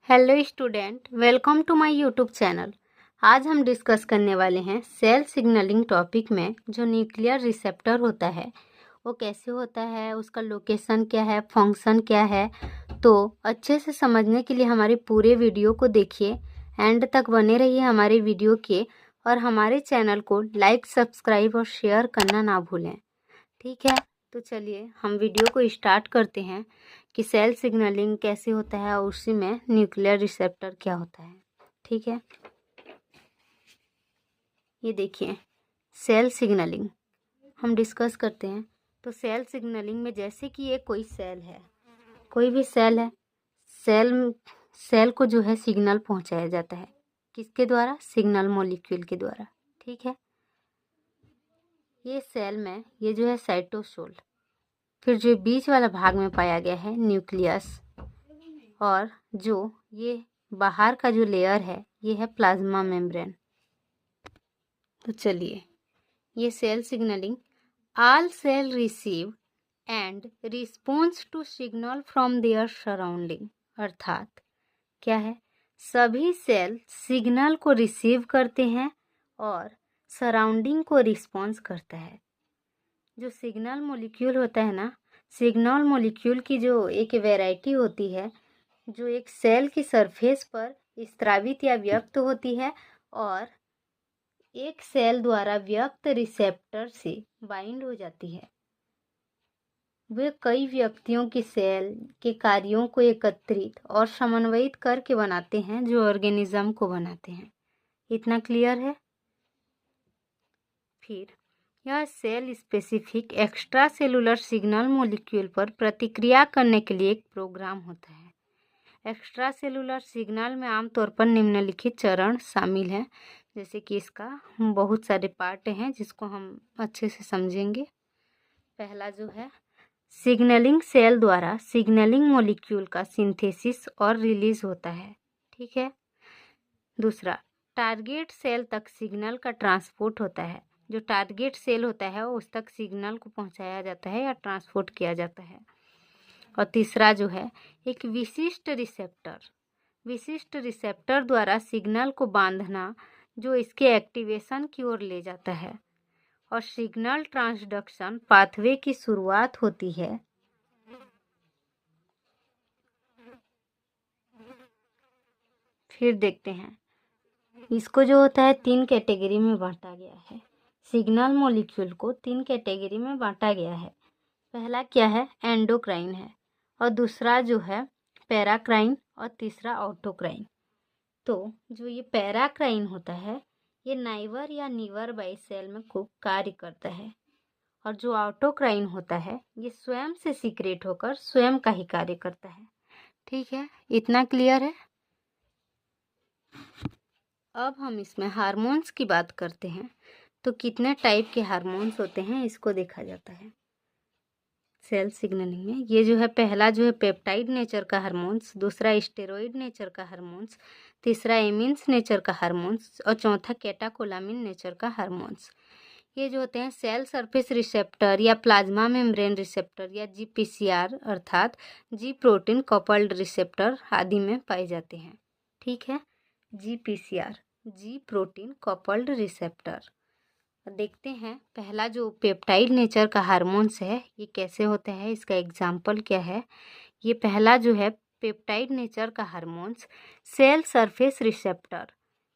Hello student, welcome to my YouTube channel. आज हम discuss करने वाले हैं सेल सिग्नलिंग टॉपिक में जो न्यूक्लियर रिसेप्टर होता है वो कैसे होता है, उसका लोकेशन क्या है, फंक्शन क्या है। तो अच्छे से समझने के लिए हमारे पूरे वीडियो को देखिए, एंड तक बने रहिए हमारे वीडियो के, और हमारे चैनल को लाइक, सब्सक्राइब और शेयर करना ना भूलें। ठीक है, तो चलिए हम वीडियो को स्टार्ट करते हैं कि सेल सिग्नलिंग कैसे होता है और उसी में न्यूक्लियर रिसेप्टर क्या होता है। ठीक है, ये देखिए सेल सिग्नलिंग हम डिस्कस करते हैं। तो सेल सिग्नलिंग में जैसे कि ये कोई सेल है, कोई भी सेल है, सेल सेल को जो है सिग्नल पहुंचाया जाता है। किसके द्वारा? सिग्नल मॉलिक्यूल के द्वारा। ठीक है, ये सेल में ये जो है साइटोसोल, फिर जो बीच वाला भाग में पाया गया है न्यूक्लियस, और जो ये बाहर का जो लेयर है ये है प्लाज्मा मेम्ब्रेन। तो चलिए, ये cell signaling, all cell receive and response to signal from their surrounding, अर्थात क्या है, सभी सेल सिग्नल को रिसीव करते हैं और सराउंडिंग को रिस्पॉन्स करता है। जो सिग्नल मॉलिक्यूल होता है ना, सिग्नल मॉलिक्यूल की जो एक वैरायटी होती है जो एक सेल की सरफेस पर स्रावित या व्यक्त होती है और एक सेल द्वारा व्यक्त रिसेप्टर से बाइंड हो जाती है। वे कई व्यक्तियों की सेल के कार्यों को एकत्रित और समन्वयित करके बनाते हैं जो ऑर्गेनिज्म को बनाते हैं। इतना क्लियर है? फिर यह cell specific extracellular signal molecule पर प्रतिक्रिया करने के लिए एक प्रोग्राम होता है। एक्स्ट्रा सेलुलर सिग्नल में आमतौर पर निम्नलिखित चरण शामिल हैं, जैसे कि इसका बहुत सारे पार्ट हैं जिसको हम अच्छे से समझेंगे। पहला जो है, सिग्नलिंग सेल द्वारा सिग्नलिंग मॉलिक्यूल का सिंथेसिस और रिलीज होता है। ठीक है। दूसरा, टारगेट सेल तक सिग्नल का ट्रांसपोर्ट होता है। जो टारगेट सेल होता है उस तक सिग्नल को पहुंचाया जाता है या ट्रांसपोर्ट किया जाता है। और तीसरा जो है, एक विशिष्ट रिसेप्टर द्वारा सिग्नल को बांधना जो इसके एक्टिवेशन की ओर ले जाता है और सिग्नल ट्रांसडक्शन पाथवे की शुरुआत होती है। फिर देखते हैं, इसको जो होता है 3 कैटेगरी में बांटा गया है। सिग्नल मॉलिक्यूल को 3 कैटेगरी में बांटा गया है। पहला क्या है? एंडोक्राइन है, और दूसरा जो है पैराक्राइन, और तीसरा ऑटोक्राइन। तो जो ये पैराक्राइन होता है ये नाइवर या नीवर बाई सेल में खूब कार्य करता है, और जो ऑटोक्राइन होता है ये स्वयं से सीक्रेट होकर स्वयं का ही कार्य करता है। ठीक है, इतना क्लियर है? अब हम इसमें हार्मोन्स की बात करते हैं। तो कितने टाइप के हार्मोन्स होते हैं इसको देखा जाता है सेल सिग्नलिंग में। ये जो है, पहला जो है पेप्टाइड नेचर का हार्मोन्स, दूसरा स्टेरॉइड नेचर का हार्मोन्स, तीसरा एमिन्स नेचर का हार्मोन्स, और चौथा कैटाकोलामिन नेचर का हार्मोन्स। ये जो होते हैं सेल सरफेस रिसेप्टर या प्लाज्मा मेम्ब्रेन रिसेप्टर या GPCR अर्थात जी प्रोटीन कपल्ड रिसेप्टर आदि में पाए जाते हैं। ठीक है, GPCR, जी प्रोटीन कपल्ड रिसेप्टर। देखते हैं पहला जो पेप्टाइड नेचर का हार्मोन्स है ये कैसे होता है, इसका एग्जाम्पल क्या है। ये पहला जो है पेप्टाइड नेचर का हार्मोन्स सेल सरफेस रिसेप्टर,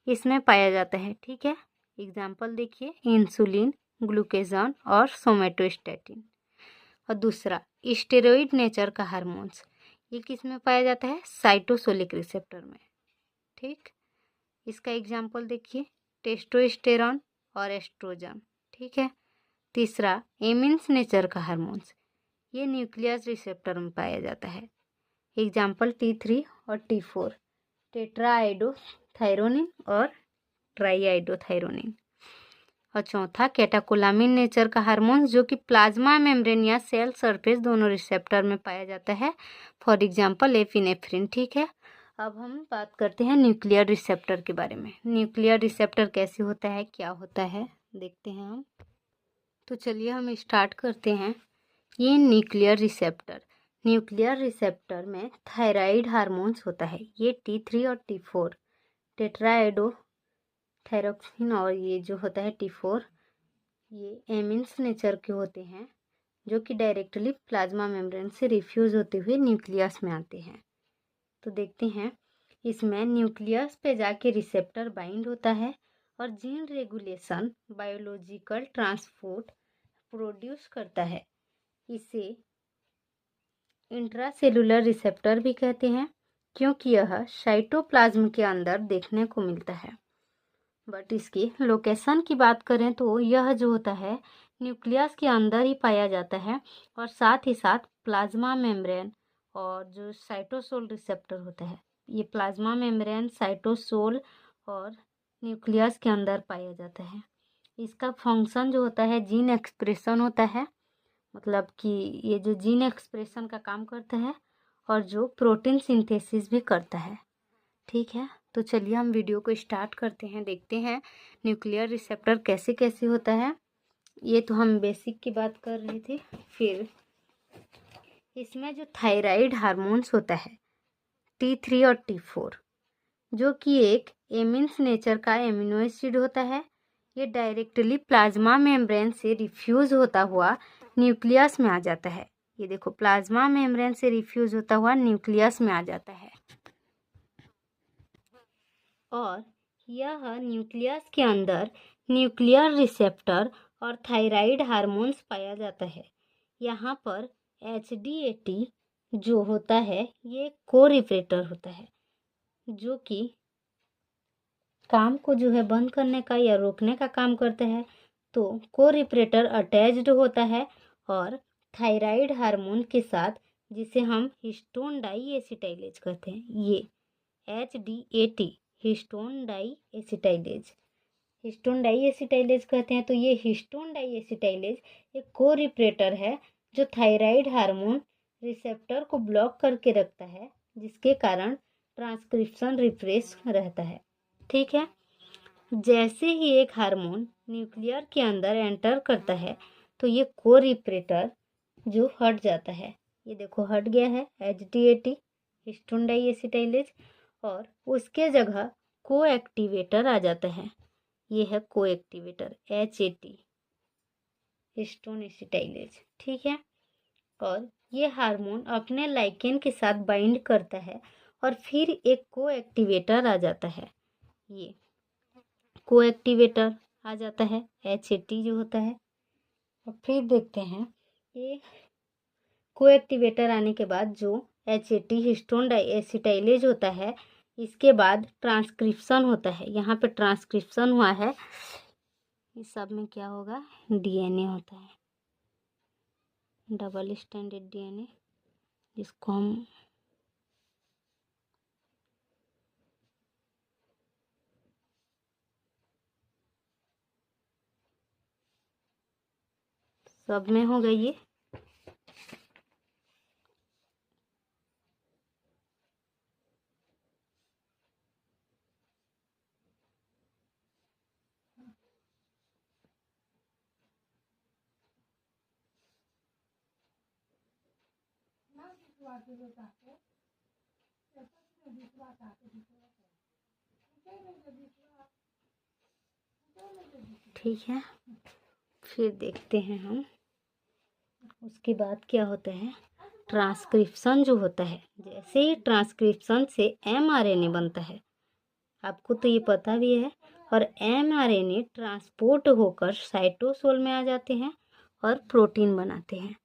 इसमें पाया जाता है। ठीक है, एग्जाम्पल देखिए, इंसुलिन, ग्लूकेजन और सोमेटोस्टेटिन। और दूसरा स्टेरॉइड नेचर का हार्मोन्स, ये किस में पाया जाता है? साइटोसोलिक रिसेप्टर में। ठीक, इसका एग्जाम्पल देखिए, टेस्टोस्टेरॉन और एस्ट्रोजन। ठीक है। तीसरा एमिन्स नेचर का हार्मोन्स, ये न्यूक्लियस रिसेप्टर में पाया जाता है। एग्जाम्पल T3 और T4, टेट्राआइडोथायरोनिन और ट्राईआइडोथायरोनिन। और चौथा कैटाकोलामिन नेचर का हार्मोन्स जो कि प्लाज्मा मेम्ब्रेन या सेल सरफेस दोनों रिसेप्टर में पाया जाता है। For example epinephrine. ठीक है, अब हम बात करते हैं न्यूक्लियर रिसेप्टर के बारे में। न्यूक्लियर रिसेप्टर कैसे होता है, क्या होता है, देखते हैं हम। तो चलिए हम स्टार्ट करते हैं। ये न्यूक्लियर रिसेप्टर, न्यूक्लियर रिसेप्टर में थायराइड हार्मोन्स होता है। ये T3 और T4 टेट्राएडो थायरोक्सिन और ये जो होता है T4 ये एमिन्स नेचर के होते हैं जो कि डायरेक्टली प्लाज्मा मेम्ब्रेन से रिफ्यूज होते हुए न्यूक्लियस में आते हैं। तो देखते हैं, इसमें न्यूक्लियस पे जाके रिसेप्टर बाइंड होता है और gene regulation biological transport produce करता है। इसे इंट्रासेलुलर रिसेप्टर भी कहते हैं क्योंकि यह साइटोप्लाज्म के अंदर देखने को मिलता है। बट इसकी लोकेशन की बात करें तो यह जो होता है न्यूक्लियस के अंदर ही पाया जाता है और साथ ही साथ प्लाज्मा मेम्ब्रेन और जो साइटोसोल रिसेप्टर होता है, ये प्लाज्मा मेम्ब्रेन, साइटोसोल और न्यूक्लियस के अंदर पाया जाता है। इसका फंक्शन जो होता है जीन एक्सप्रेशन होता है, मतलब कि ये जो जीन एक्सप्रेशन का काम करता है और जो प्रोटीन सिंथेसिस भी करता है। ठीक है, तो चलिए हम वीडियो को स्टार्ट करते हैं, देखते हैं न्यूक्लियर रिसेप्टर कैसे कैसे होता है। ये तो हम बेसिक की बात कर रहे थे। फिर इसमें जो थायराइड हार्मोन्स होता है T3 और T4 जो कि एक एमिन्स नेचर का एमिनो एसिड होता है, ये डायरेक्टली प्लाज्मा मेम्ब्रेन से रिफ्यूज होता हुआ न्यूक्लियस में आ जाता है। ये देखो, प्लाज्मा मेम्ब्रेन से रिफ्यूज होता हुआ न्यूक्लियस में आ जाता है और यह न्यूक्लियस के अंदर न्यूक्लियर रिसेप्टर और थायराइड हार्मोन्स पाया जाता है। यहाँ पर HDAT जो होता है ये कोरिप्रेटर होता है जो कि काम को जो है बंद करने का या रोकने का काम करता है। तो कोरिप्रेटर अटैच्ड होता है और थायराइड हार्मोन के साथ, जिसे हम हिस्टोन डाई एसिटाइलेज कहते हैं, ये HDAT हिस्टोन डाई एसिटाइलेज कहते हैं। तो ये हिस्टोन डाई एसिटाइलेज एक कोरिप्रेटर है जो थायराइड हार्मोन रिसेप्टर को ब्लॉक करके रखता है, जिसके कारण ट्रांसक्रिप्शन रिप्रेस रहता है। ठीक है, जैसे ही एक हार्मोन न्यूक्लियर के अंदर एंटर करता है तो ये कोरिप्रेटर जो हट जाता है, ये देखो हट गया है HDAT हिस्टोन डाई एसिटाइलेज, और उसके जगह कोएक्टिवेटर आ जाता है। ये है कोएक्टिवेटर HAT हिस्टोन एसिटाइलेज। ठीक है, और ये हार्मोन अपने लाइकेन के साथ बाइंड करता है और फिर एक कोएक्टिवेटर आ जाता है। ये कोएक्टिवेटर आ जाता है HAT जो होता है। और फिर देखते हैं, ये कोएक्टिवेटर आने के बाद जो HAT हिस्टोन डाई एसिटाइलेज होता है, इसके बाद ट्रांसक्रिप्शन होता है। यहाँ पे ट्रांसक्रिप्शन हुआ है, इस सब में क्या होगा, DNA होता है, डबल स्टैंडर्ड DNA, जिसको हम सब में हो गई ये। ठीक है, फिर देखते हैं हम उसके बाद क्या होता है। ट्रांसक्रिप्शन जो होता है, जैसे ही ट्रांसक्रिप्शन से mRNA बनता है, आपको तो ये पता भी है, और mRNA ट्रांसपोर्ट होकर साइटोसोल में आ जाते हैं और प्रोटीन बनाते हैं।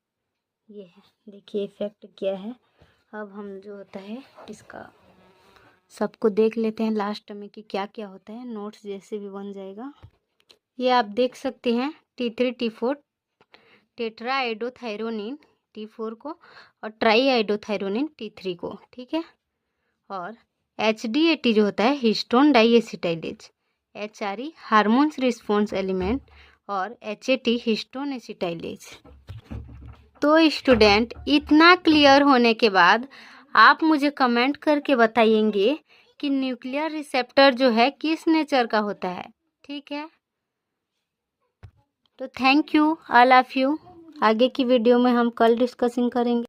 ये है, देखिए इफेक्ट क्या है। अब हम जो होता है इसका सबको देख लेते हैं लास्ट में कि क्या क्या होता है, नोट्स जैसे भी बन जाएगा। ये आप देख सकते हैं T3 T4 टेट्राआइडोथायरोनिन T4 को और ट्राईआइडोथायरोनिन T3 को। ठीक है, और HDAT जो होता है histone deacetylase, HRE hormones response element और HAT हिस्टोन एसिटाइलेज। तो स्टूडेंट, इतना क्लियर होने के बाद आप मुझे कमेंट करके बताइएंगे कि न्यूक्लियर रिसेप्टर जो है किस नेचर का होता है। ठीक है, तो thank you all of you. आगे की वीडियो में हम कल डिस्कसिंग करेंगे।